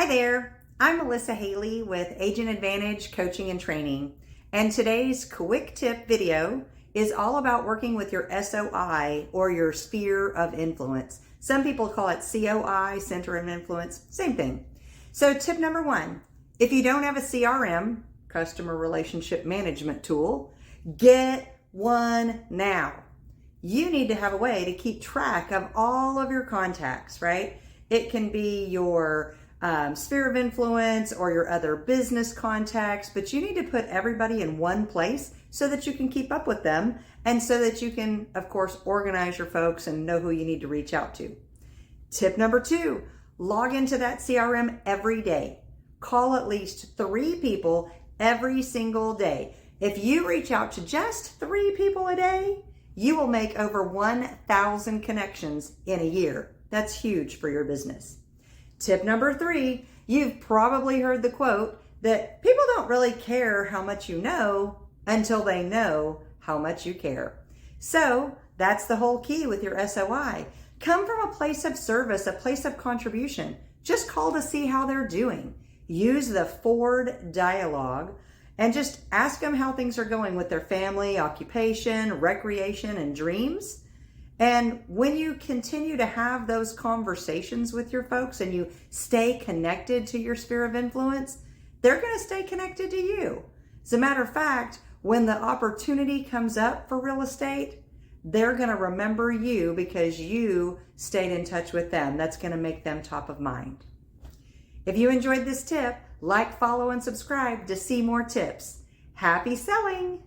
Hi there, I'm Melissa Haley with Agent Advantage Coaching and Training, and today's quick tip video is all about working with your SOI, or your sphere of influence. Some people call it COI, Center of Influence, same thing. So tip number one, if you don't have a CRM, Customer Relationship Management tool, get one now. You need to have a way to keep track of all of your contacts, right? It can be your sphere of influence or your other business contacts, but you need to put everybody in one place so that you can keep up with them and so that you can, of course, organize your folks and know who you need to reach out to. Tip number two, log into that CRM every day. Call at least 3 people every single day. If you reach out to just 3 people a day, you will make over 1,000 connections in a year. That's huge for your business. Tip number 3, you've probably heard the quote that people don't really care how much you know until they know how much you care. So that's the whole key with your SOI. Come from a place of service, a place of contribution. Just call to see how they're doing. Use the Ford dialogue and just ask them how things are going with their family, occupation, recreation, and dreams. And when you continue to have those conversations with your folks and you stay connected to your sphere of influence, they're going to stay connected to you. As a matter of fact, when the opportunity comes up for real estate, they're going to remember you because you stayed in touch with them. That's going to make them top of mind. If you enjoyed this tip, like, follow, and subscribe to see more tips. Happy selling!